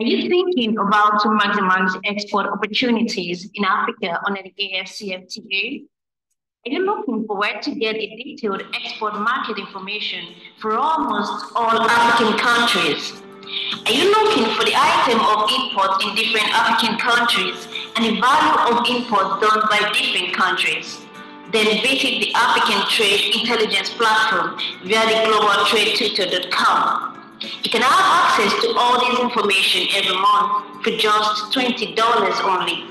Are you thinking about to maximize export opportunities in Africa under the AfCFTA? Are you looking for where to get a detailed export market information for almost all African countries? Are you looking for the item of import in different African countries and the value of import done by different countries? Then visit the African Trade Intelligence Platform via the globaltradetwitter.com. You can have access to all this information every month for just $20 only.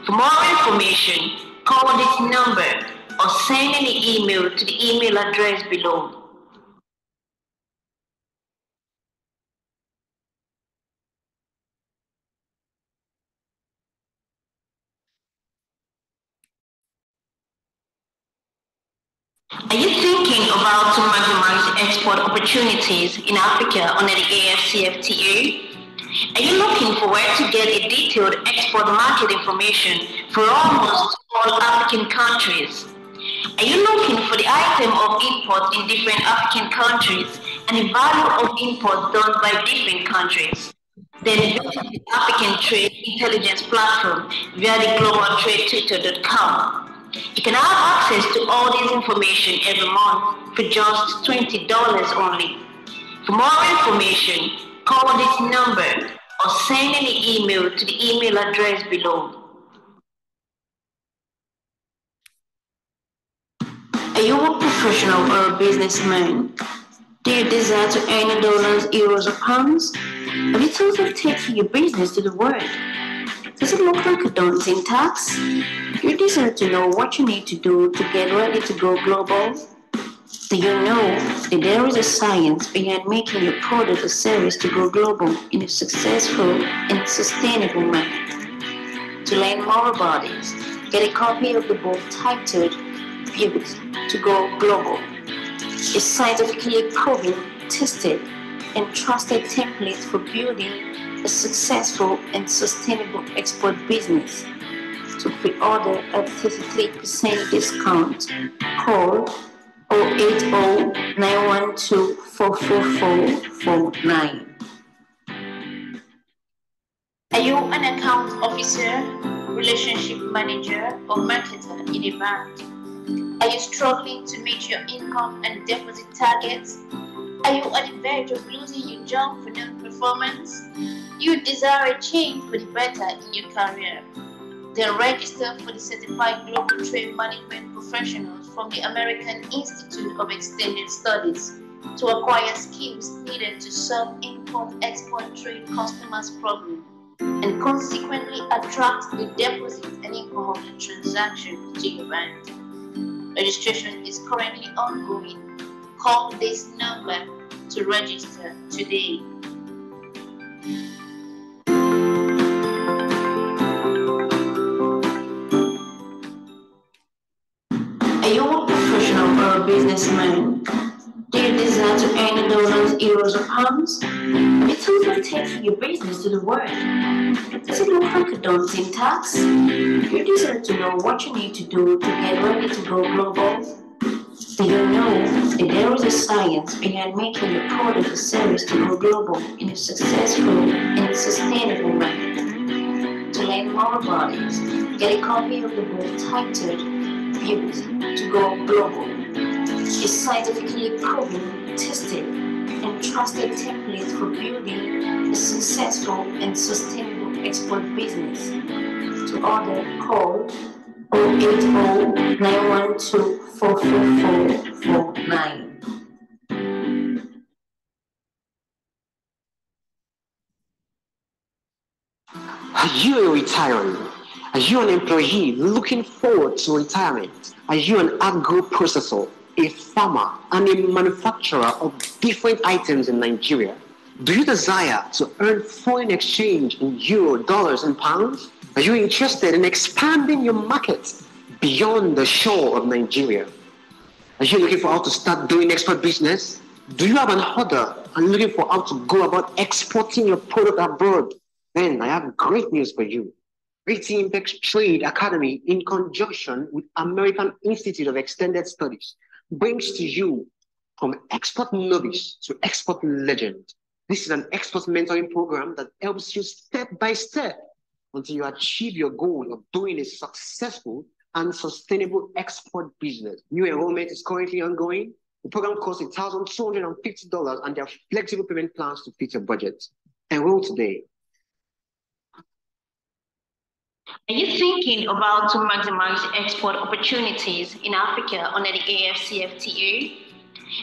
For more information, call this number or send an email to the email address below. Are you thinking about to maximize export opportunities in Africa under the AfCFTA? Are you looking for where to get a detailed export market information for almost all African countries? Are you looking for the item of import in different African countries and the value of import done by different countries? Then visit the African Trade Intelligence Platform via the globaltradetwitter.com. You can have access to all this information every month for just $20 only. For more information, call this number or send an email to the email address below. Are you a professional or a businessman? Do you desire to earn dollars, euros, or pounds? Have you thought of taking your business to the world? Does it look like a daunting task? Do you desire to know what you need to do to get ready to go global? Do you know that there is a science behind making your product or service to go global in a successful and sustainable manner? To learn more about it, get a copy of the book titled Pivot to Go Global, a scientifically proven, tested, and trusted template for building a successful and sustainable export business. To pre-order at 33% discount, call 080 912 44449. Are you an account officer, relationship manager, or marketer in a bank? Are you struggling to meet your income and deposit targets? Are you on the verge of losing your job for non-performance? You desire a change for the better in your career? Then register for the Certified Global Trade Management Professionals from the American Institute of Extended Studies to acquire skills needed to solve import-export trade customers' problems and consequently attract the deposit and income of the transaction to your bank. Registration is currently ongoing. Call this number to register today. Are you a professional or a businessman? Do you desire to earn dollars, euros, or pounds? Have you thought of taking your business to the world? Does it look like a daunting task? Do you desire to know what you need to do to get ready to go global? Do you know that there is a science behind making your product or service to go global in a successful and sustainable manner? To learn more about it, get a copy of the book titled Pivot to Go Global, a scientifically proven, tested, and trusted template for building a successful and sustainable export business. To order, call 080 912 44449. Are you a retiree? Are you an employee looking forward to retirement? Are you an agro-processor, a farmer, and a manufacturer of different items in Nigeria? Do you desire to earn foreign exchange in euro, dollars, and pounds? Are you interested in expanding your market beyond the shore of Nigeria? Are you looking for how to start doing export business? Do you have an order and looking for how to go about exporting your product abroad? Then I have great news for you. Impex Trade Academy, in conjunction with American Institute of Extended Studies, brings to you from export novice to export legend. This is an expert mentoring program that helps you step by step until you achieve your goal of doing a successful and sustainable export business. New enrollment is currently ongoing. The program costs $1,250 and there are flexible payment plans to fit your budget. Enroll today. Are you thinking about to maximize export opportunities in Africa under the AfCFTA?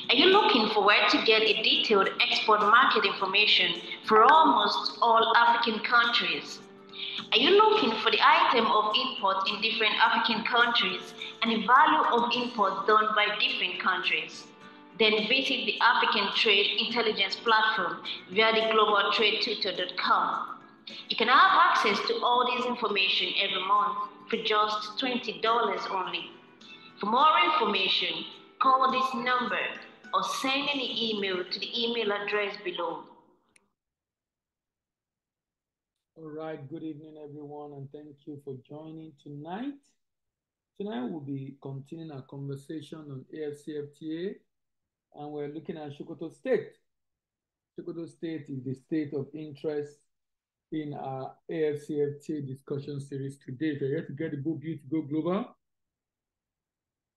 Are you looking for where to get a detailed export market information for almost all African countries? Are you looking for the item of import in different African countries and the value of import done by different countries? Then visit the African Trade Intelligence Platform via the globaltradetutor.com. You can have access to all this information every month for just $20 only. For more information, call this number or send an email to the email address below. All right, good evening, everyone, and thank you for joining tonight. Tonight, we'll be continuing our conversation on AfCFTA, and we're looking at Sokoto State. Sokoto State is the state of interest in our AfCFTA discussion series today. If you're here to get the book, You to Go Global.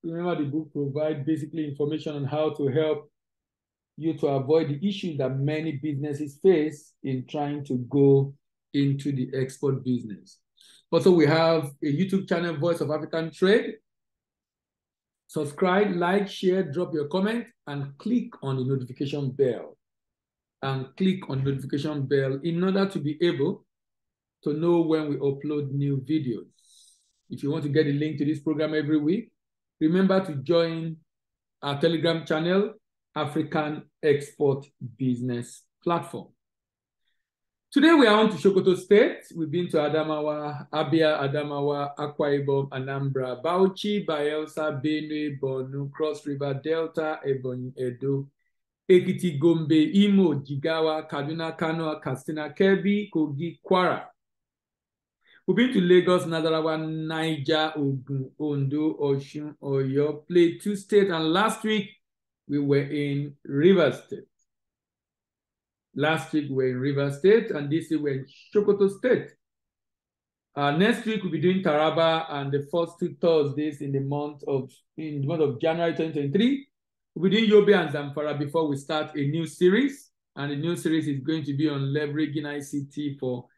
Remember, the book provides basically information on how to help you to avoid the issues that many businesses face in trying to go into the export business. Also, we have a YouTube channel, Voice of African Trade. Subscribe, like, share, drop your comment, and click on the notification bell. In order to be able to know when we upload new videos. If you want to get a link to this program every week, remember to join our Telegram channel, African Export Business Platform. Today we are on to Sokoto State. We've been to Adamawa, Abia, Adamawa, Akwa Ibom, Anambra, Bauchi, Bayelsa, Benue, Borno, Cross River, Delta, Ebonyi, Edo, Ekiti, Gombe, Imo, Jigawa, Kaduna, Kano, Katsina, Kebbi, Kogi, Kwara. We've been to Lagos, Nasarawa, Niger, Ogun, Ondo, Osun, Oyo, Plateau State, and last week we were in Rivers State. Last week we were in Rivers State, and this week we're in Sokoto State. Next week we'll be doing Taraba, and the first 2 Thursdays in the month of January 2023, we'll be doing Yobe and Zamfara before we start a new series, and the new series is going to be on leveraging ICT for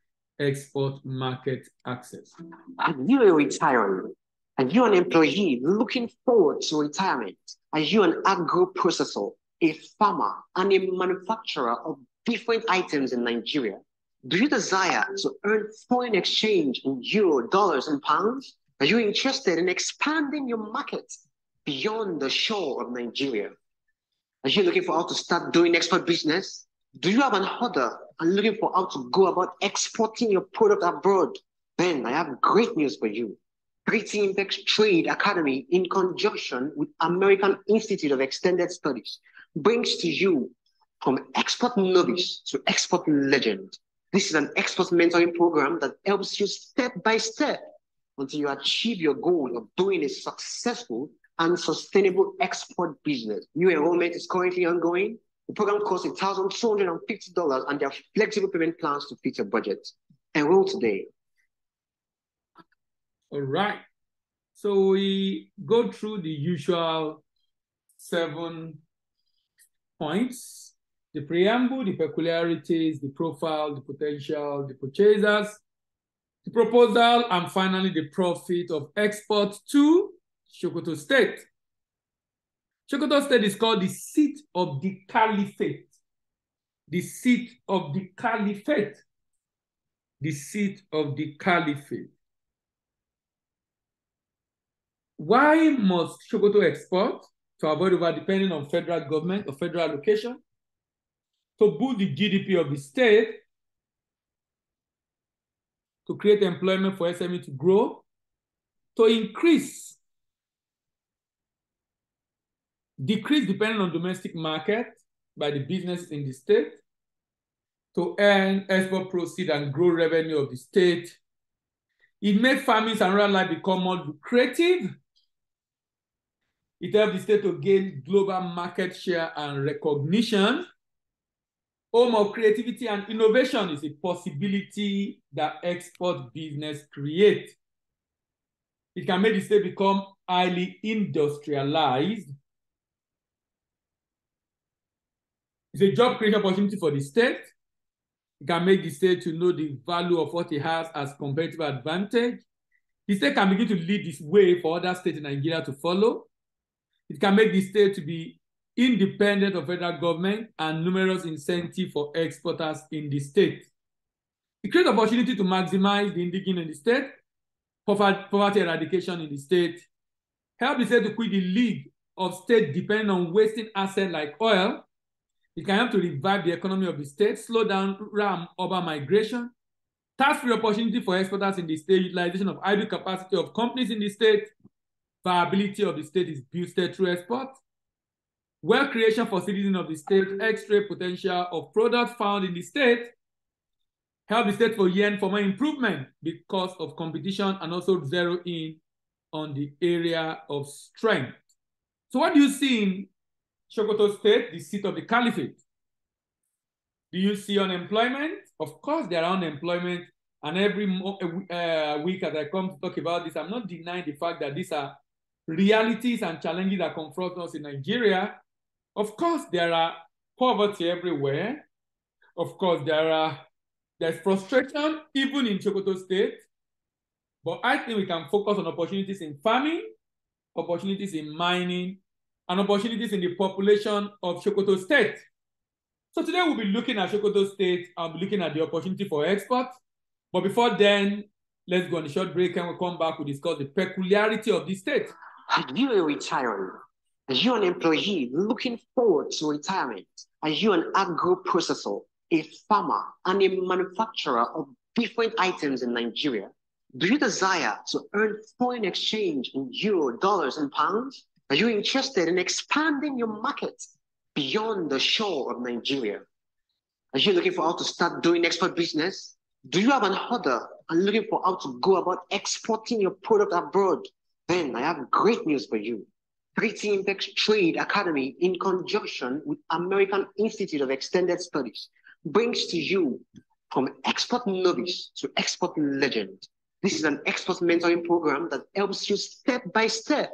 export market access. Are you a retiree? Are you an employee looking forward to retirement? Are you an agro processor, a farmer, and a manufacturer of different items in Nigeria? Do you desire to earn foreign exchange in euro, dollars, and pounds? Are you interested in expanding your market beyond the shore of Nigeria? Are you looking for how to start doing export business? Do you have an order and looking for how to go about exporting your product abroad? Then I have great news for you. Creating Impex Trade Academy in conjunction with American Institute of Extended Studies brings to you from export novice to export legend. This is an export mentoring program that helps you step by step until you achieve your goal of doing a successful and sustainable export business. New enrollment is currently ongoing. The program costs $1,250 and there are flexible payment plans to fit your budget. Enroll today. All right. So we go through the usual 7 points: the preamble, the peculiarities, the profile, the potential, the purchasers, the proposal, and finally the profit of export to Sokoto State. Sokoto State is called the seat of the caliphate. The seat of the caliphate. The seat of the caliphate. Why must Sokoto export? To avoid over-depending on federal government or federal allocation, to boost the GDP of the state, to create employment for SME to grow, to decrease depending on domestic market by the business in the state, to earn export proceeds and grow revenue of the state. It makes farming and rural life become more lucrative. It helps the state to gain global market share and recognition. home of creativity and innovation is a possibility that export business creates. It can make the state become highly industrialized. It's a job creation opportunity for the state. It can make the state to know the value of what it has as competitive advantage. The state can begin to lead this way for other states in Nigeria to follow. It can make the state to be independent of federal government and numerous incentives for exporters in the state. It creates opportunity to maximize the indigenous in the state, poverty eradication in the state, help the state to quit the league of state depending on wasting assets like oil. It can help to revive the economy of the state, slow down ram urban migration, tax-free opportunity for exporters in the state, utilization of idle capacity of companies in the state, viability of the state is boosted through export, wealth creation for citizens of the state, X-ray potential of products found in the state, help the state for yen for more improvement because of competition and also zero in on the area of strength. So what do you see in Sokoto State, the seat of the caliphate? Do you see unemployment? Of course, there are unemployment. And every week as I come to talk about this, I'm not denying the fact that these are realities and challenges that confront us in Nigeria. Of course, there are poverty everywhere. Of course, there's frustration even in Sokoto State. But I think we can focus on opportunities in farming, opportunities in mining, and opportunities in the population of Sokoto State. So today we'll be looking at Sokoto State and looking at the opportunity for export. But before then, let's go on a short break and we'll come back to discuss the peculiarity of this state. Are you a retiree? Are you an employee looking forward to retirement? Are you an agro-processor, a farmer, and a manufacturer of different items in Nigeria? Do you desire to earn foreign exchange in euro, dollars, and pounds? Are you interested in expanding your market beyond the shore of Nigeria? Are you looking for how to start doing export business? Do you have an order and looking for how to go about exporting your product abroad? Then I have great news for you. Pretty Impex Trade Academy, in conjunction with American Institute of Extended Studies, brings to you from export novice to export legend. This is an export mentoring program that helps you step by step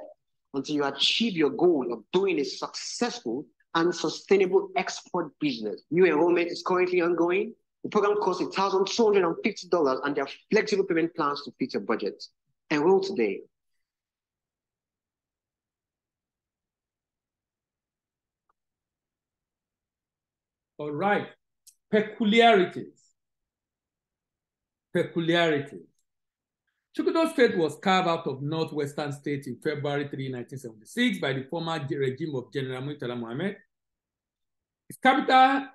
until you achieve your goal of doing a successful and sustainable export business. New enrollment is currently ongoing. The program costs $1,250 and there are flexible payment plans to fit your budget. Enroll today. All right, peculiarities. Sokoto State was carved out of northwestern state in February 3, 1976 by the former regime of General Murtala Mohammed. Its capital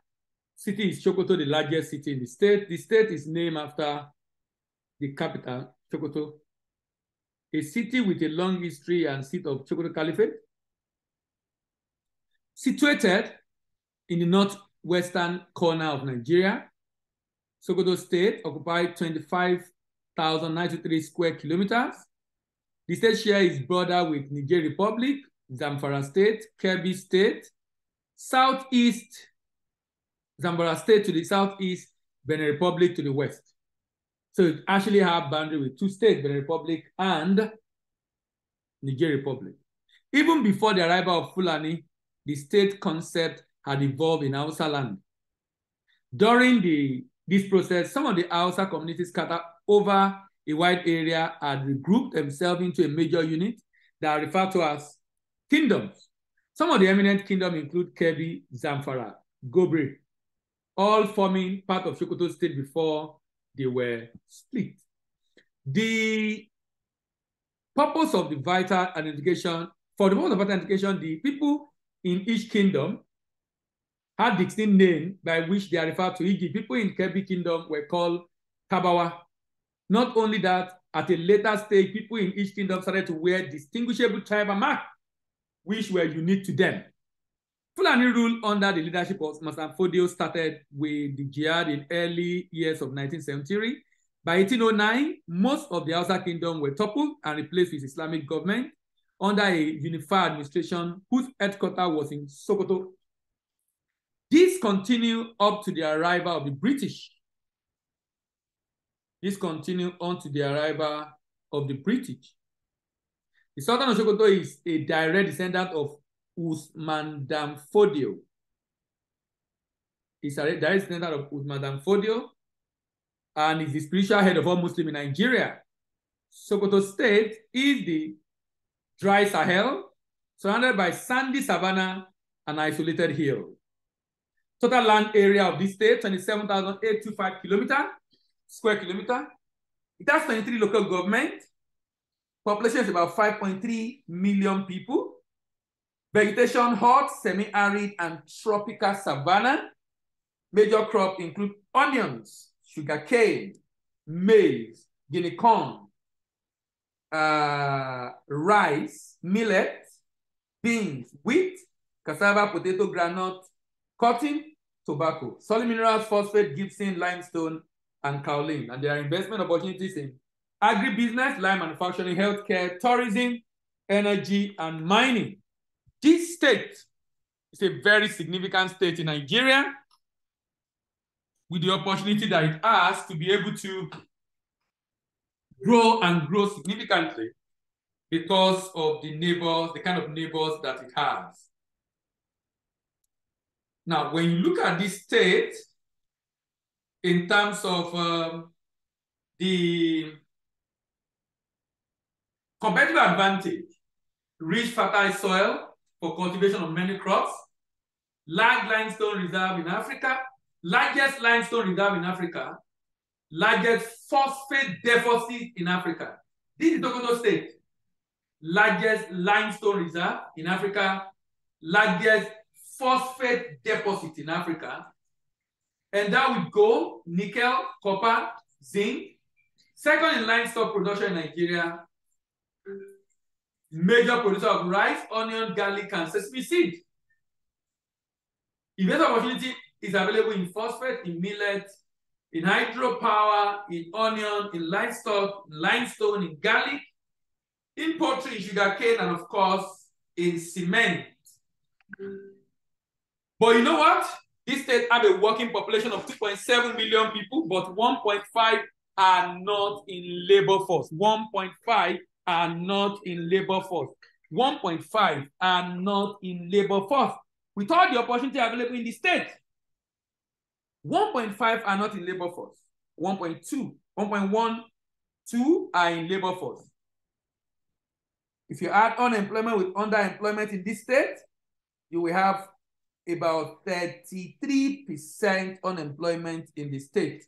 city is Sokoto, the largest city in the state. The state is named after the capital, Sokoto, a city with a long history and seat of Sokoto Caliphate. Situated in the northwestern corner of Nigeria, Sokoto State occupied 25,093 square kilometers. The state share is border with Niger Republic, Zamfara State, Kebbi State, southeast Zamfara State to the southeast, Benin Republic to the west. So it actually have boundary with two states, Benin Republic and Niger Republic. Even before the arrival of Fulani, the state concept had evolved in Hausa land. During this process, some of the Hausa communities scattered over a wide area had regrouped themselves into a major unit that are referred to as kingdoms. Some of the eminent kingdoms include Kebbi, Zamfara, Gobre, all forming part of Sokoto State before they were split. The purpose of the vital identification, the people in each kingdom had distinct name by which they are referred to. E.g., people in Kebbi Kingdom were called Kabawa. Not only that, at a later stage, people in each kingdom started to wear distinguishable tribal marks, which were unique to them. Fulani rule under the leadership of Masan Fodio started with the jihad in early years of 1973. By 1809, most of the Hausa kingdom were toppled and replaced with Islamic government under a unified administration whose headquarters was in Sokoto. This This continued up to the arrival of the British. This continued on to the arrival of the British. The Sultan of Sokoto is a direct descendant of Usman Dan Fodio. He's a direct descendant of Usman Dan Fodio and is the spiritual head of all Muslims in Nigeria. Sokoto State is the dry Sahel, surrounded by sandy savanna and isolated hill. Total land area of this state, 27,825 square kilometer. It has 23 local government. Population is about 5.3 million people. Vegetation, hot, semi-arid, and tropical savanna. Major crops include onions, sugarcane, maize, guinea corn, rice, millet, beans, wheat, cassava, potato, groundnut, cotton, tobacco, solid minerals, phosphate, gypsum, limestone, and kaolin. And there are investment opportunities in agribusiness, lime manufacturing, healthcare, tourism, energy, and mining. This state is a very significant state in Nigeria with the opportunity that it has to be able to grow and grow significantly because of the neighbors, the kind of neighbors that it has. Now, when you look at this state in terms of the competitive advantage, rich fertile soil for cultivation of many crops, large limestone reserve in Africa, largest limestone reserve in Africa, largest phosphate deposit in Africa. This is Sokoto State. Largest limestone reserve in Africa, largest phosphate deposit in Africa. And that would gold, nickel, copper, zinc. Second in limestone production in Nigeria. Major producer of rice, onion, garlic, and sesame seed. Investment opportunity is available in phosphate, in millet, in hydropower, in onion, in livestock, in limestone, in garlic, in poultry, in sugarcane, and of course, in cement. But you know what? This state have a working population of 2.7 million people, but 1.5 are not in labor force. 1.5 are not in labor force. 1.5 are not in labor force. With all the opportunity available in the state, 1.5 are not in labor force. 1.12 are in labor force. If you add unemployment with underemployment in this state, you will have about 33% unemployment in the state.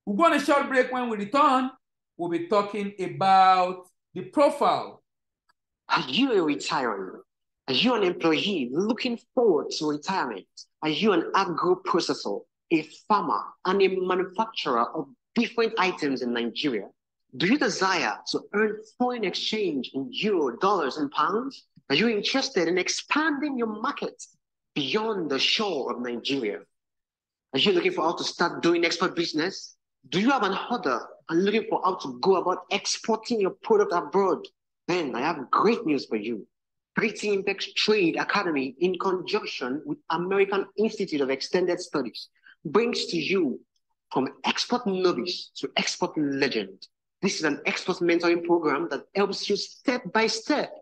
We'll go on a short break. When we return, we'll be talking about the profile. Are you a retiree? Are you an employee looking forward to retirement? Are you an agro-processor, a farmer, and a manufacturer of different items in Nigeria? Do you desire to earn foreign exchange in euro, dollars, and pounds? Are you interested in expanding your market beyond the shore of Nigeria? Are you looking for how to start doing export business? Do you have an order and looking for how to go about exporting your product abroad? Then I have great news for you. Pretty Impex Trade Academy, in conjunction with American Institute of Extended Studies, brings to you from export novice to export legend. This is an export mentoring program that helps you step by step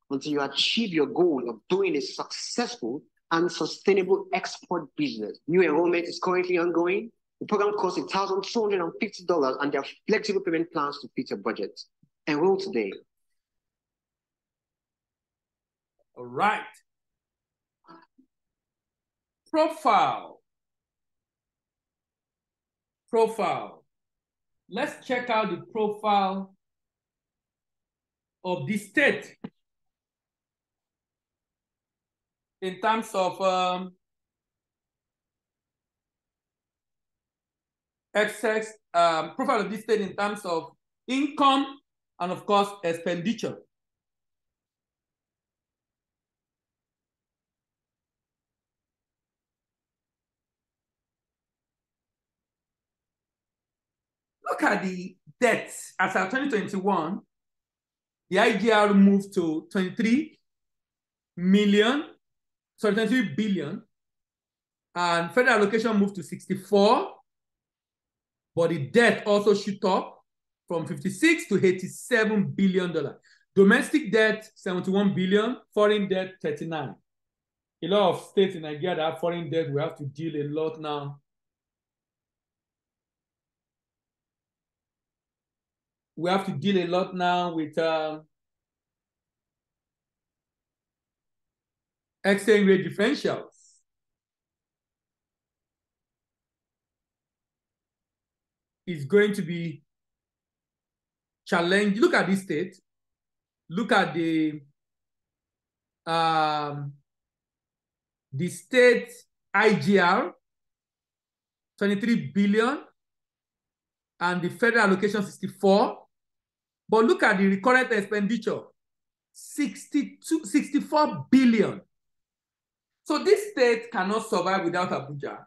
until you achieve your goal of doing a successful and sustainable export business. New enrollment is currently ongoing. The program costs $1,250 and there are flexible payment plans to fit your budget. Enroll today. All right. Profile. Let's check out the profile of the state in terms of profile of this state in terms of income and of course expenditure. Look at the debts. As of 2021, the IGR moved to 23 billion. And federal allocation moved to 64, but the debt also shoot up from 56 to 87 billion dollars. Domestic debt 71 billion, foreign debt 39. A lot of states in Nigeria that have foreign debt, we have to deal a lot now. We have to deal a lot now with exchange rate differentials. It's going to be challenged. Look at this state. Look at the state IGR, 23 billion, and the federal allocation 64. But look at the recurrent expenditure, 64 billion. So this state cannot survive without Abuja,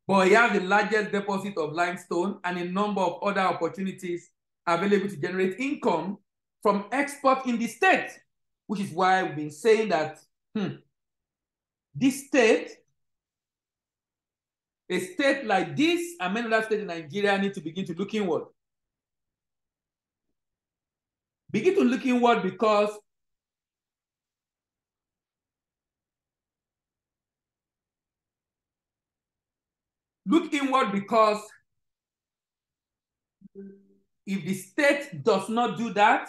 but it has the largest deposit of limestone and a number of other opportunities available to generate income from export in the state, which is why we've been saying that this state, a state like this and many other states in Nigeria need to begin to look inward. Begin to look inward because if the state does not do that,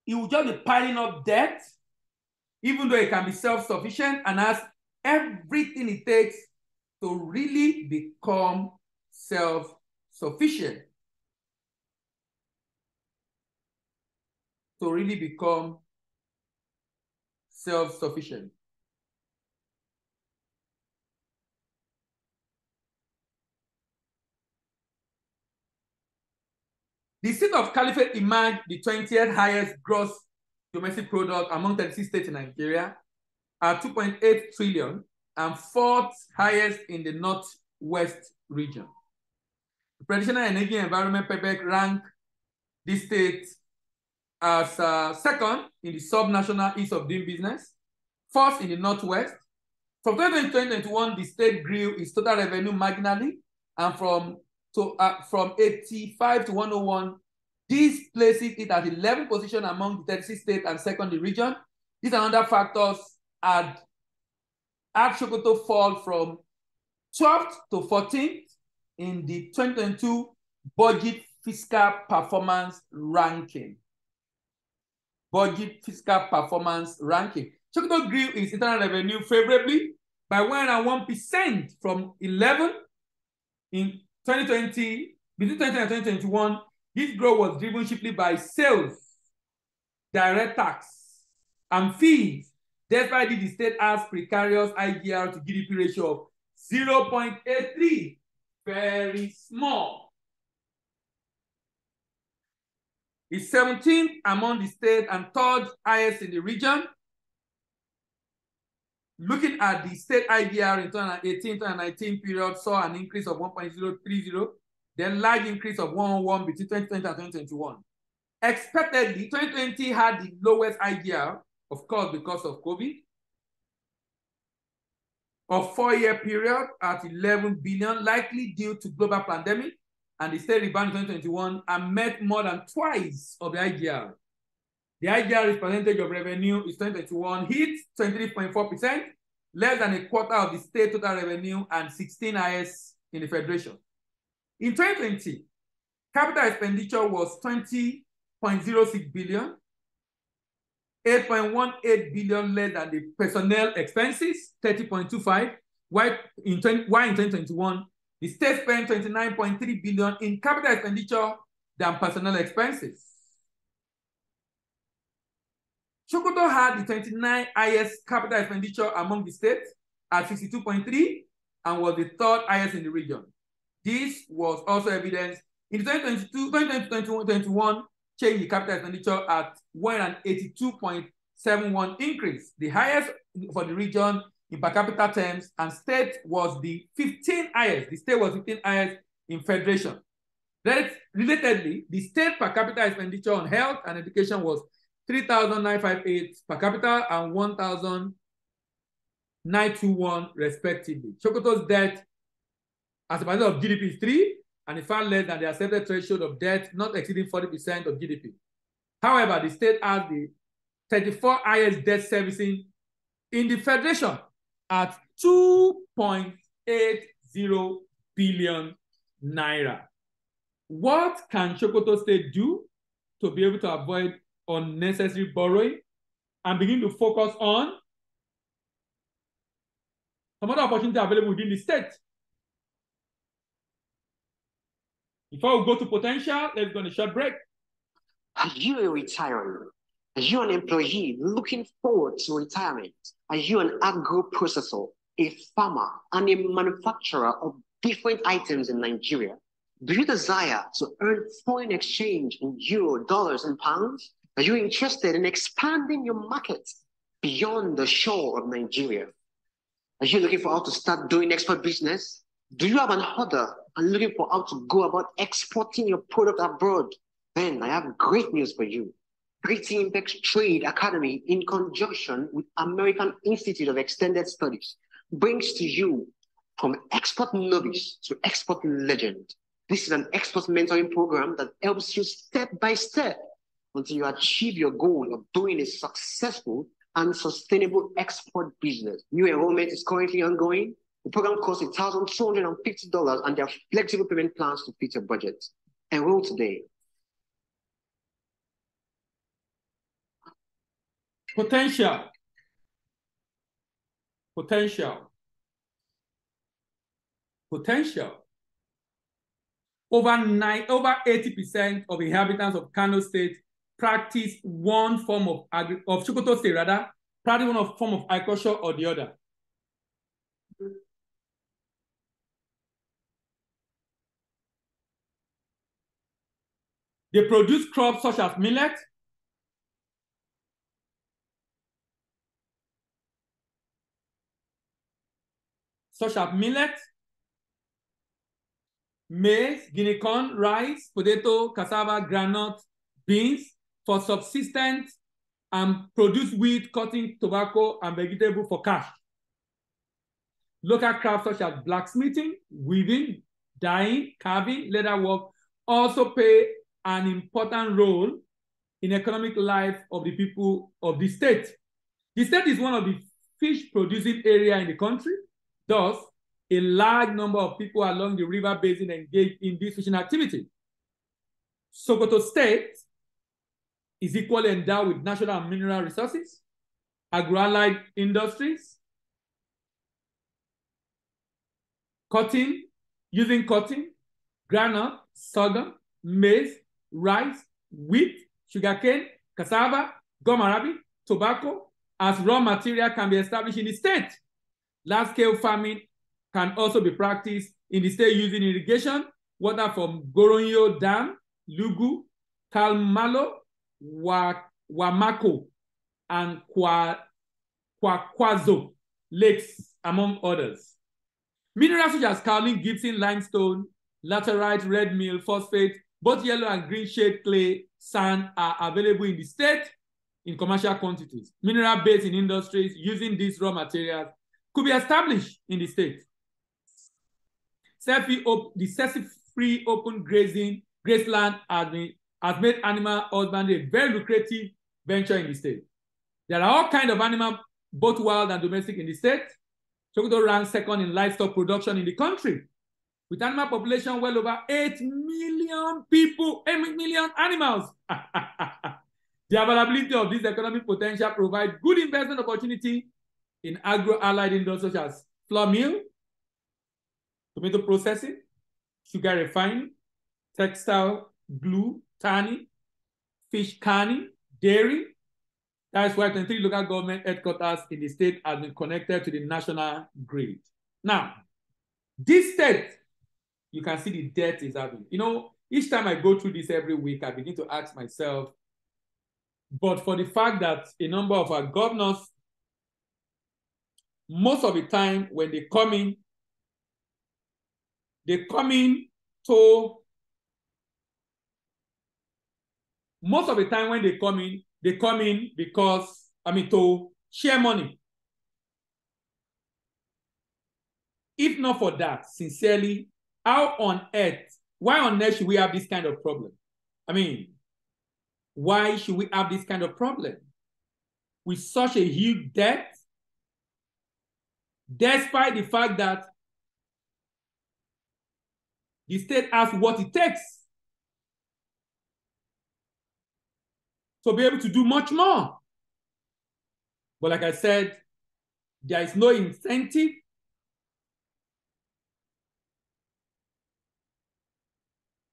it will just be piling up debt, even though it can be self-sufficient and has everything it takes to really become self-sufficient. The state of Caliphate emerged the 20th highest gross domestic product among 36 states in Nigeria at 2.8 trillion and fourth highest in the Northwest region. The Traditional Energy and Environment PEPEC ranked this state as second in the sub-national ease of doing business, first in the Northwest. From 2020 to 2021, the state grew its total revenue marginally, and from 85 to 101, this places it at 11th position among the 36 states and second in the region. These and other factors had Sokoto fall from 12th to 14th in the 2022 budget fiscal performance ranking. Sokoto grew its internal revenue favorably by 101% from 11 in 2020. Between 2020 and 2021, this growth was driven chiefly by sales, direct tax, and fees, despite the state has precarious IGR to GDP ratio of 0.83, very small. It's 17th among the states and third highest in the region. Looking at the state IGR in 2018-2019 period, saw an increase of 1.030, then large increase of 101 between 2020 and 2021. Expectedly, 2020 had the lowest IGR, of course, because of COVID, of 4-year period at 11 billion, likely due to global pandemic, and the state rebound in 2021 and met more than twice of the IGR. The IGR percentage of revenue is 2021 hit 23.4%, less than a quarter of the state total revenue and 16 highest in the federation. In 2020, capital expenditure was 20.06 billion, 8.18 billion less than the personnel expenses, 30.25, while in 2021, the state spent 29.3 billion in capital expenditure than personnel expenses. Sokoto had the 29th highest capital expenditure among the states at 62.3 and was the third highest in the region. This was also evidenced in 2020-2021 change in capital expenditure at 182.71 increase, the highest for the region in per capita terms, and state was the 15th highest. The state was 15th highest in federation. Relatedly, the state per capita expenditure on health and education was 3,958 per capita and 1,000 921 respectively. Sokoto's debt as a percent of GDP is 3, and is far less than the accepted threshold of debt not exceeding 40% of GDP. However, the state has the 34th highest debt servicing in the federation at 2.80 billion naira. What can Sokoto State do to be able to avoid unnecessary borrowing and begin to focus on some other opportunities available within the state? Before we go to potential, let's go on a short break. Are you a retiree? Are you an employee looking forward to retirement? Are you an agro-processor, a farmer, and a manufacturer of different items in Nigeria? Do you desire to earn foreign exchange in euro, dollars, and pounds? Are you interested in expanding your market beyond the shore of Nigeria? Are you looking for how to start doing export business? Do you have an order and looking for how to go about exporting your product abroad? Then I have great news for you. Greater Impex Trade Academy, in conjunction with American Institute of Extended Studies, brings to you from export novice to export legend. This is an export mentoring program that helps you step by step until you achieve your goal of doing a successful and sustainable export business. New enrollment is currently ongoing. The program costs $1,250 and there are flexible payment plans to fit your budget. Enroll today. Potential. Potential. Potential. Over 80% of inhabitants of Kano State practice one form of Sokoto State rather, practice one form of agriculture or the other. They produce crops such as millet, maize, guinea corn, rice, potato, cassava, groundnut, beans for subsistence, and produce wheat, cotton, tobacco, and vegetable for cash. Local crafts such as blacksmithing, weaving, dyeing, carving, leather work also play an important role in economic life of the people of the state. The state is one of the fish producing areas in the country. Thus, a large number of people along the river basin engage in this fishing activity. Sokoto State is equally endowed with natural and mineral resources, agro-allied industries, cotton, groundnut, sorghum, maize, rice, wheat, sugarcane, cassava, gum arabic, tobacco, as raw material can be established in the state. Large-scale farming can also be practiced in the state using irrigation, water from Goronyo Dam, Lugu, Kalmalo, Wamako, and Kwakwazo lakes, among others. Minerals such as kaolin, gypsum, limestone, laterite, red meal, phosphate, both yellow and green shade clay, sand are available in the state in commercial quantities. Mineral-based in industries using these raw materials could be established in the state. The cesspool-free open grassland has made animal husbandry a very lucrative venture in the state. There are all kinds of animals, both wild and domestic, in the state. Sokoto ranks second in livestock production in the country, with animal population well over 8 million people, 8 million animals. The availability of this economic potential provides good investment opportunity in agro-allied industries such as flour mill, tomato processing, sugar refining, textile, glue, tanning, fish canning, dairy. That's why 23 local government headquarters in the state have been connected to the national grid. Now, this state, you can see the debt is having. You know, each time I go through this every week, I begin to ask myself, but for the fact that a number of our governors, most of the time when they come in to, most of the time when they come in because, to share money. If not for that, sincerely, how on earth, why on earth should we have this kind of problem? I mean, why should we have this kind of problem? With such a huge debt, despite the fact that the state has what it takes to be able to do much more. But like I said, there is no incentive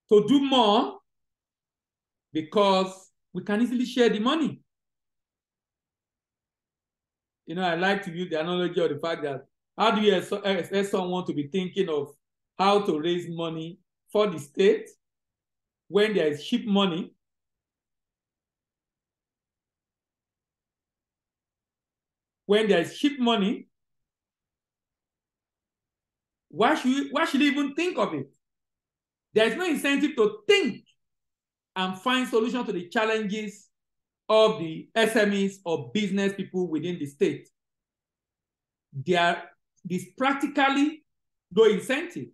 to do more because we can easily share the money. You know, I like to use the analogy of the fact that how do you expect someone to be thinking of how to raise money for the state when there is cheap money? When there is cheap money, why should you even think of it? There is no incentive to think and find solutions to the challenges of the SMEs or business people within the state. There is practically no incentive.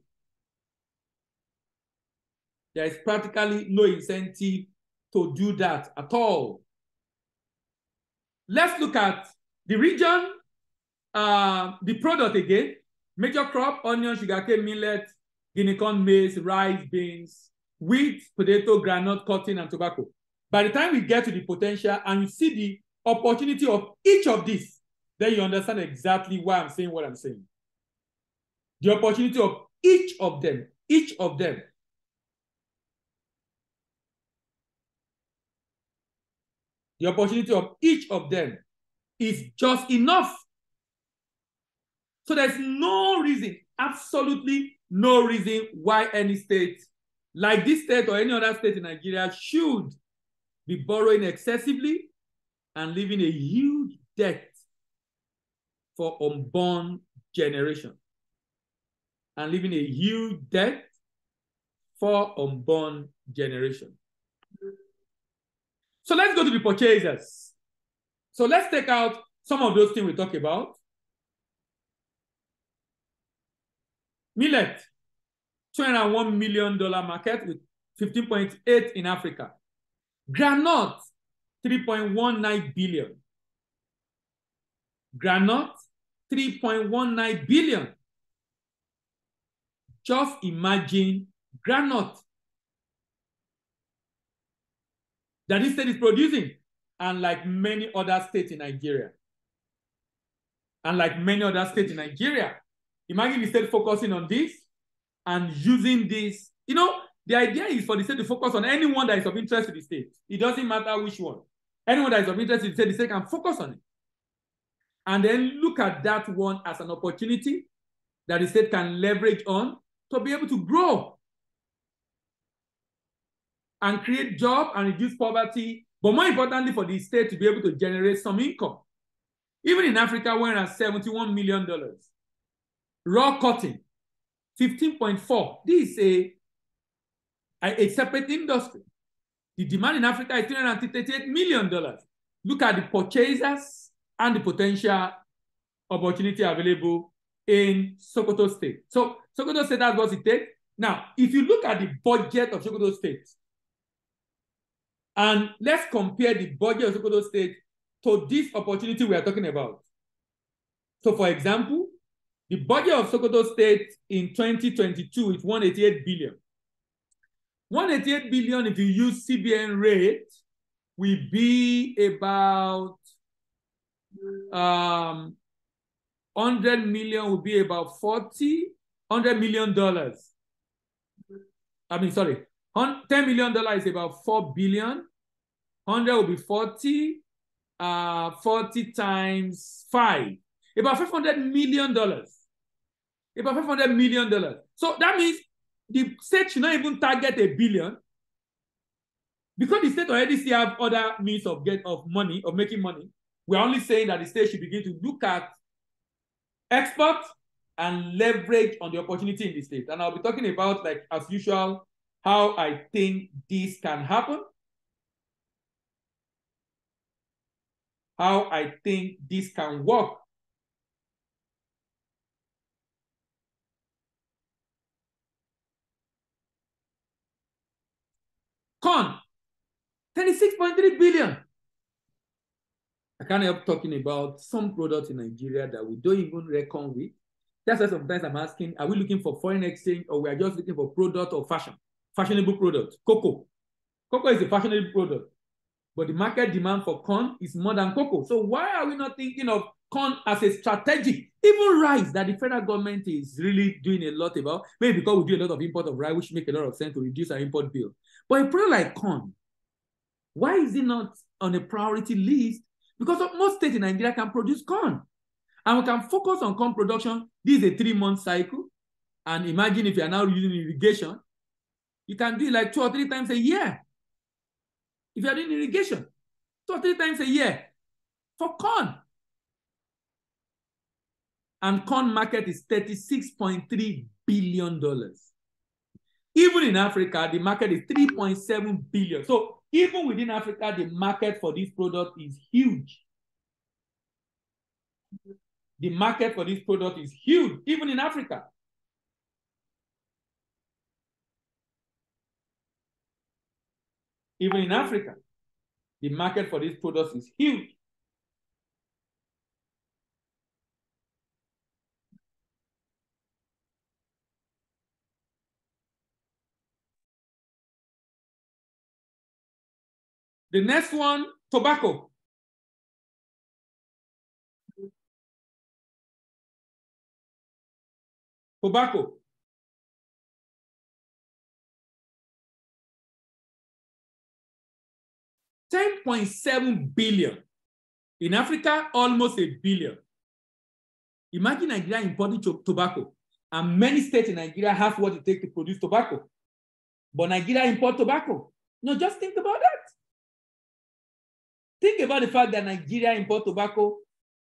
There is practically no incentive to do that at all. Let's look at the region, the product again. Major crop: onion, sugarcane, millet, guinea corn, maize, rice, beans, wheat, potato, groundnut, cotton, and tobacco. By the time we get to the potential and you see the opportunity of each of these, then you understand exactly why I'm saying what I'm saying. The opportunity of each of them. The opportunity of each of them is just enough. So there's no reason, absolutely no reason why any state, like this state or any other state in Nigeria, should be borrowing excessively and leaving a huge debt for unborn generation. And leaving a huge debt for unborn generation. So let's go to the purchasers. So let's take out some of those things we talk about. Millet, $201 million market with 15.8 in Africa. Groundnut, 3.19 billion. Groundnut, 3.19 billion. Just imagine groundnut that this state is producing, and like many other states in Nigeria. Imagine the state focusing on this and using this. You know, the idea is for the state to focus on anyone that is of interest to the state. It doesn't matter which one. Anyone that is of interest to the state can focus on it. And then look at that one as an opportunity that the state can leverage on to be able to grow and create jobs and reduce poverty, but more importantly for the state to be able to generate some income. Even in Africa, we're at $71 million. Raw cotton, 15.4. This is a separate industry. The demand in Africa is $338 million. Look at the purchasers and the potential opportunity available in Sokoto State. So Sokoto State has what it takes. Now, if you look at the budget of Sokoto State, and let's compare the budget of Sokoto State to this opportunity we are talking about. So for example, the budget of Sokoto State in 2022 is 188 billion. 188 billion, if you use CBN rate, will be about 100 million will be about $100 million. I mean, sorry, $10 million is about 4 billion. 100 will be 40, 40 times 5, about $500 million. About $500 million. So that means the state should not even target $1 billion, because the state already still have other means of making money. We're only saying that the state should begin to look at export and leverage on the opportunity in the state. And I'll be talking about, like as usual, how I think this can happen, how I think this can work. Corn, 36.3 billion. I can't help talking about some products in Nigeria that we don't even reckon with. That's why sometimes I'm asking, are we looking for foreign exchange or we are just looking for product or fashion? Fashionable product. Cocoa. Cocoa is a fashionable product, but the market demand for corn is more than cocoa. So why are we not thinking of corn as a strategic, even rice that the federal government is really doing a lot about? Maybe because we do a lot of import of rice, which makes a lot of sense to reduce our import bill. But a product like corn, why is it not on a priority list? Because most states in Nigeria can produce corn. And we can focus on corn production. This is a 3-month cycle. And imagine if you are now using irrigation, you can do it like 2 or 3 times a year. If you are doing irrigation, 2 or 3 times a year for corn. And corn market is $36.3 billion. Even in Africa, the market is 3.7 billion. So even within Africa, the market for this product is huge. The market for this product is huge, even in Africa. Even in Africa, the market for these products is huge. The next one, tobacco. Tobacco. $10.7 billion. In Africa, almost $1 billion. Imagine Nigeria importing tobacco, and many states in Nigeria have what it takes to produce tobacco. But Nigeria import tobacco. No, just think about that. Think about the fact that Nigeria import tobacco,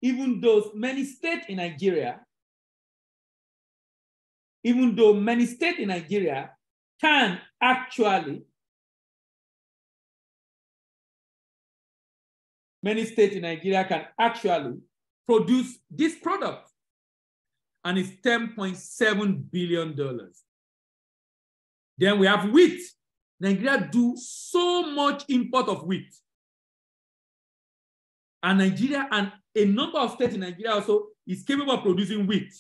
even though many states in Nigeria can actually, produce this product, and it's $10.7 billion. Then we have wheat. Nigeria do so much import of wheat. And Nigeria and a number of states in Nigeria also is capable of producing wheat.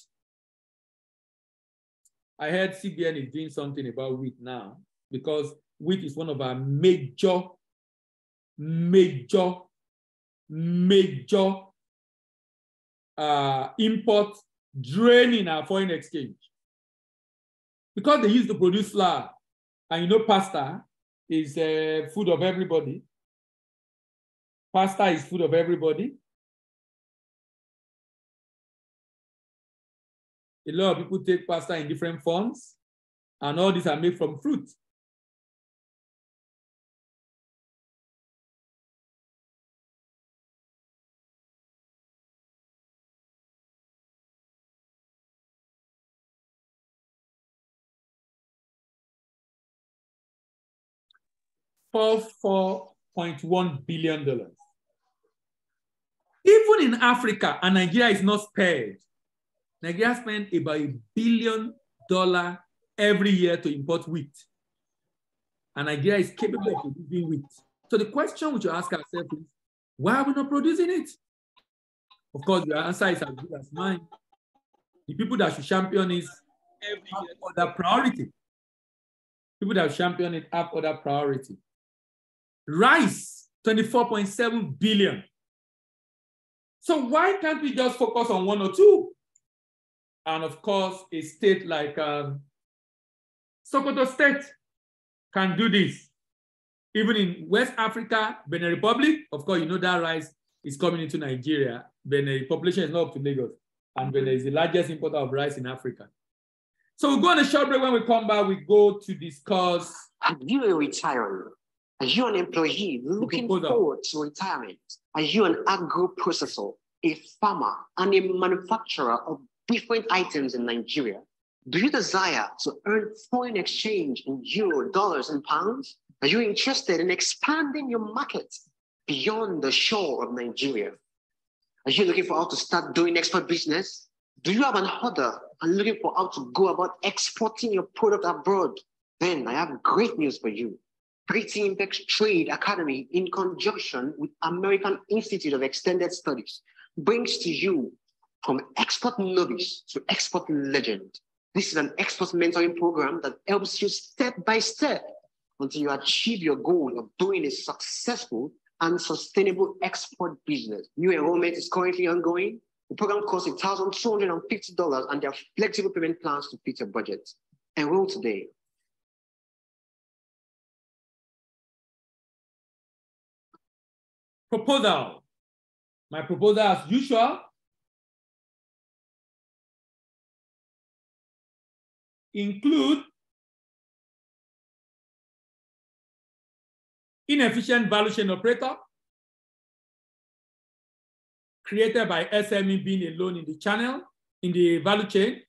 I heard CBN is doing something about wheat now because wheat is one of our major import draining our foreign exchange. Because they used to produce flour, and you know pasta is food of everybody. Pasta is food of everybody. A lot of people take pasta in different forms, and all these are made from fruit. $4.1 billion. Even in Africa, and Nigeria is not spared. Nigeria spends about $1 billion every year to import wheat. And Nigeria is capable of producing wheat. So the question we should ask ourselves is, why are we not producing it? Of course, your answer is as good as mine. The people that should champion it have other priority. People that champion it have other priority. Rice, 24.7 billion. So why can't we just focus on one or two? And of course, a state like Sokoto State can do this. Even in West Africa, Benin Republic, of course, you know that rice is coming into Nigeria. Benin population is not up to Lagos. And Benin is the largest importer of rice in Africa. So we'll go on a short break. When we come back, we go to discuss. Are you a retiree? Are you an employee looking forward to retirement? Are you an agro-processor, a farmer, and a manufacturer of different items in Nigeria? Do you desire to earn foreign exchange in euro, dollars, and pounds? Are you interested in expanding your market beyond the shore of Nigeria? Are you looking for how to start doing export business? Do you have an order and looking for how to go about exporting your product abroad? Then I have great news for you. Pretty Impex Trade Academy, in conjunction with American Institute of Extended Studies, brings to you from expert novice to expert legend. This is an expert mentoring program that helps you step by step until you achieve your goal of doing a successful and sustainable export business. New enrollment is currently ongoing. The program costs $1,250 and there are flexible payment plans to fit your budget. Enroll today. Proposal. My proposal, as usual, include inefficient value chain operator created by SME being alone in the channel, in the value chain.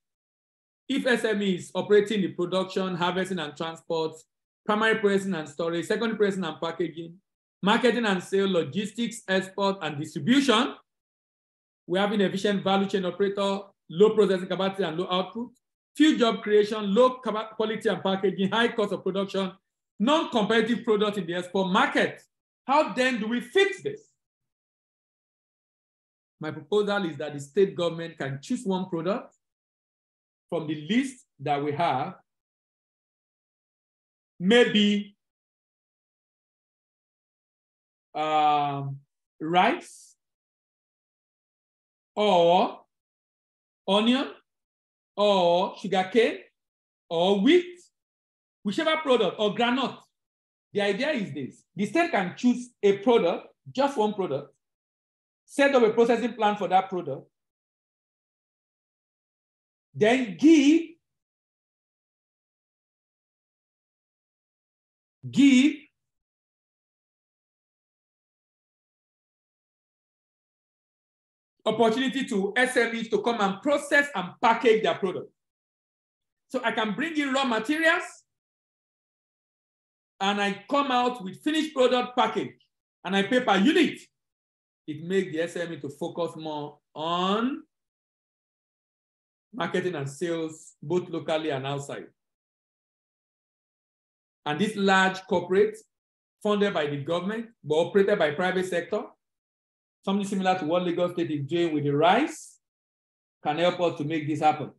If SME is operating the production, harvesting and transport, primary processing and storage, secondary processing and packaging, marketing and sale, logistics, export and distribution, we have inefficient value chain operator, low processing capacity and low output, few job creation, low quality and packaging, high cost of production, non-competitive product in the export market. How then do we fix this? My proposal is that the state government can choose one product from the list that we have, maybe rice or onion or sugarcane or wheat, whichever product, or granite. The idea is this: the state can choose a product, just one product, set up a processing plan for that product, then give opportunity to SMEs to come and process and package their product. So I can bring in raw materials and I come out with finished product package and I pay per unit. It makes the SME to focus more on marketing and sales, both locally and outside. And this large corporate, funded by the government, but operated by private sector, something similar to what Lagos State is doing with the rice, can help us to make this happen.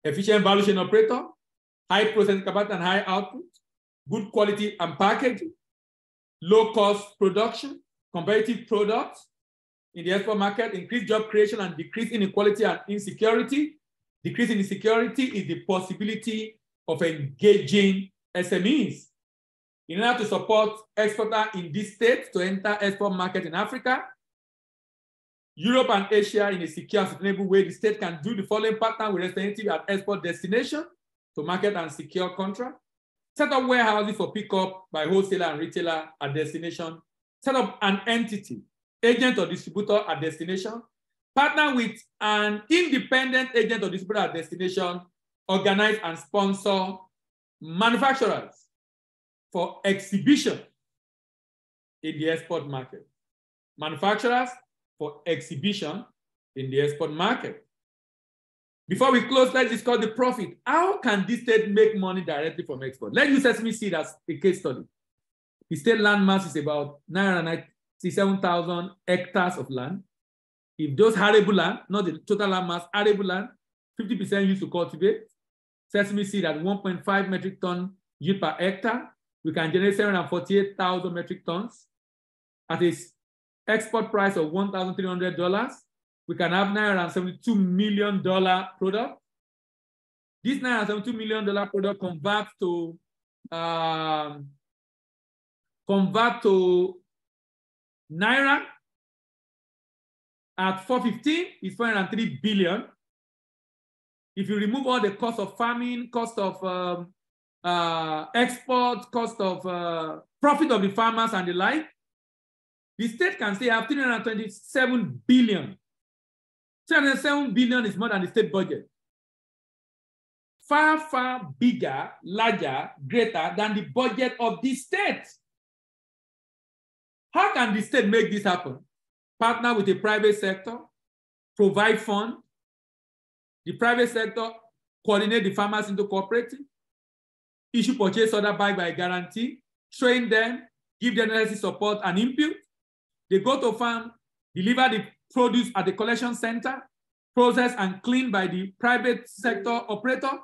Efficient value chain operator, high processing capacity and high output, good quality and packaging, low cost production, competitive products in the export market, increased job creation and decrease inequality and insecurity. Decrease in insecurity is the possibility of engaging SMEs. In order to support exporters in this state to enter export market in Africa, Europe and Asia in a secure and sustainable way, the state can do the following pattern with representative at export destination to market and secure contract. Set up warehouses for pickup by wholesaler and retailer at destination. Set up an entity, agent or distributor at destination. Partner with an independent agent or distributor at destination. Organize and sponsor manufacturers for exhibition in the export market. Manufacturers for exhibition in the export market. Before we close, let's discuss the profit. How can this state make money directly from export? Let's use Sesame Seed as a case study. The state land mass is about 997,000 hectares of land. If those arable land, not the total land mass, arable land, 50% used to cultivate, Sesame Seed at 1.5 metric ton yield per hectare, we can generate 748,000 metric tons. At a export price of $1,300, we can have $972 million product. This $972 million product converts to Naira at 415 is 403 billion. If you remove all the cost of farming, cost of export, cost of profit of the farmers and the like, the state can still have 327 billion. 307 billion is more than the state budget. Far, far bigger, larger, greater than the budget of the state. How can the state make this happen? Partner with the private sector, provide fund. The private sector coordinate the farmers into cooperative, issue purchase order backed by guarantee, train them, give them necessary support and input. They go to farm, deliver the produce at the collection center, process and clean by the private sector operator,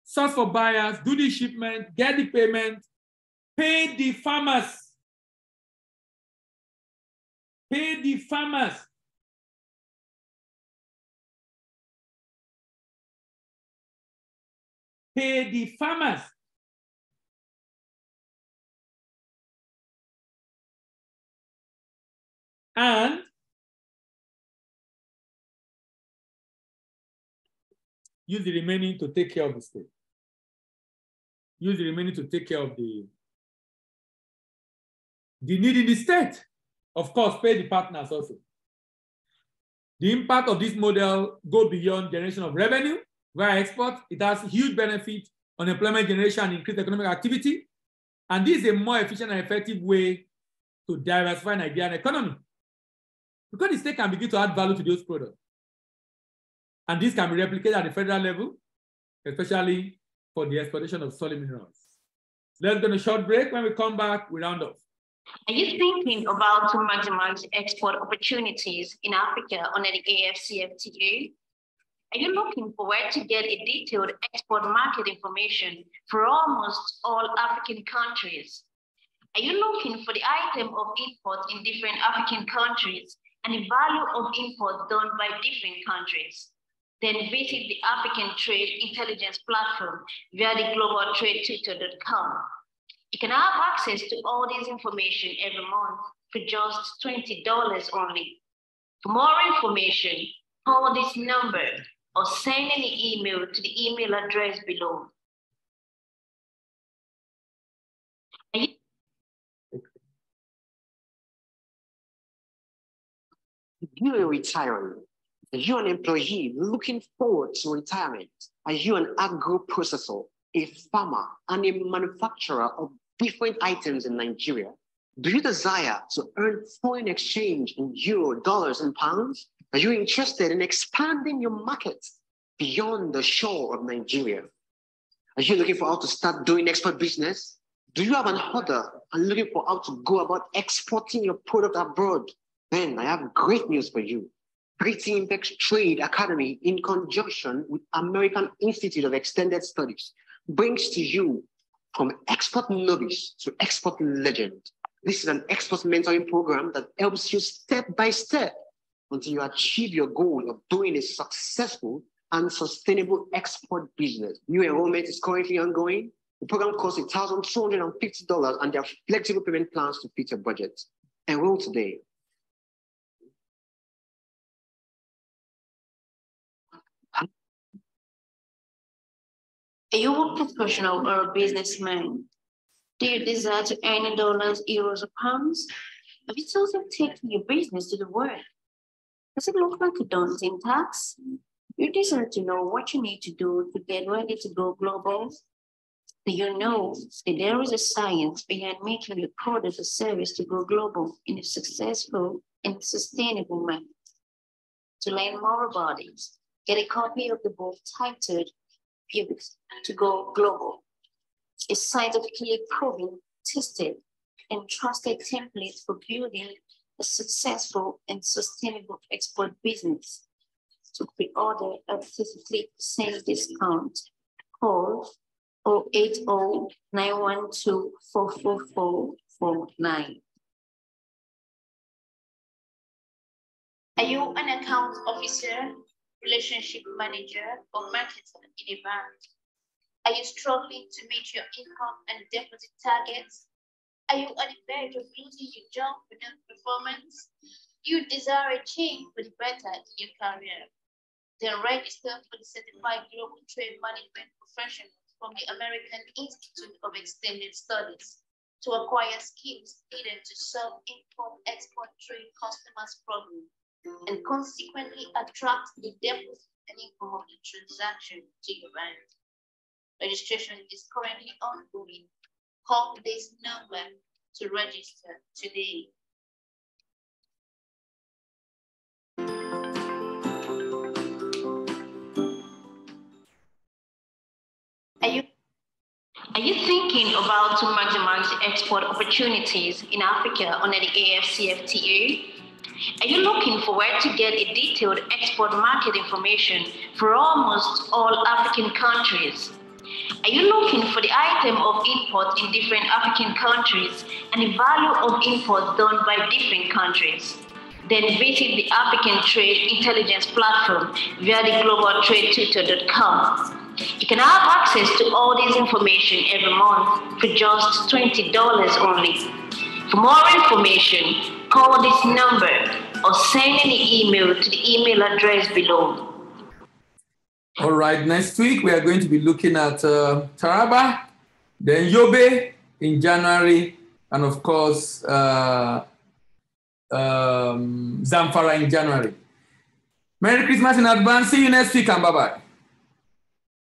source for buyers, do the shipment, get the payment, pay the farmers. Pay the farmers. Pay the farmers. And use the remaining to take care of the state. Use the remaining to take care of the need in the state. Of course, pay the partners also. The impact of this model goes beyond generation of revenue via export. It has huge benefit on employment generation and increased economic activity. And this is a more efficient and effective way to diversify Nigerian economy. Because the state can begin to add value to those products. And this can be replicated at the federal level, especially for the exploitation of solid minerals. Let's go on a short break. When we come back, we round off. Are you thinking about to maximize export opportunities in Africa under the AfCFTA? Are you looking for where to get a detailed export market information for almost all African countries? Are you looking for the item of import in different African countries and the value of imports done by different countries? Then visit the African Trade Intelligence Platform via the globaltradetwitter.com. You can have access to all this information every month for just $20 only. For more information, call this number or send an email to the email address below. Are you a retiree? Are you an employee looking forward to retirement? Are you an agro processor, a farmer, and a manufacturer of different items in Nigeria? Do you desire to earn foreign exchange in euro, dollars, and pounds? Are you interested in expanding your market beyond the shore of Nigeria? Are you looking for how to start doing export business? Do you have an order and looking for how to go about exporting your product abroad? Then I have great news for you. Creating Impex Trade Academy in conjunction with American Institute of Extended Studies brings to you from export novice to export legend. This is an export mentoring program that helps you step by step until you achieve your goal of doing a successful and sustainable export business. New enrollment is currently ongoing. The program costs $1,250 and there are flexible payment plans to fit your budget. Enroll today. Are you a professional or a businessman? Do you desire to earn in dollars, euros, or pounds? Have you thought of taking your business to the world? Does it look like a daunting task? You desire to know what you need to do to get ready to go global? Do you know that there is a science behind making your product or service to go global in a successful and sustainable manner? To learn more about it, get a copy of the book titled Pivot to Go Global. A scientifically proven, tested, and trusted template for building a successful and sustainable export business. To pre-order at 53% discount, call 080-912-44449. Are you an account officer, relationship manager, or marketer in a bank? Are you struggling to meet your income and deposit targets? Are you on the verge of losing your job without performance? You desire a change for the better in your career? Then register for the Certified Global Trade Management Professionals from the American Institute of Extended Studies to acquire skills needed to solve import-export trade customers' problems and consequently attract the deposit and income of the transaction to your bank. Registration is currently ongoing. Call this number to register today. Are you thinking about to maximize export opportunities in Africa under the AfCFTA? Are you looking for where to get a detailed export market information for almost all African countries? Are you looking for the item of import in different African countries and the value of imports done by different countries? Then visit the African Trade Intelligence Platform via the globaltradetutor.com. You can have access to all this information every month for just $20 only. For more information, call this number or send an email to the email address below. All right, next week we are going to be looking at Taraba, then Yobe in January, and of course, Zamfara in January. Merry Christmas in advance. See you next week and bye-bye.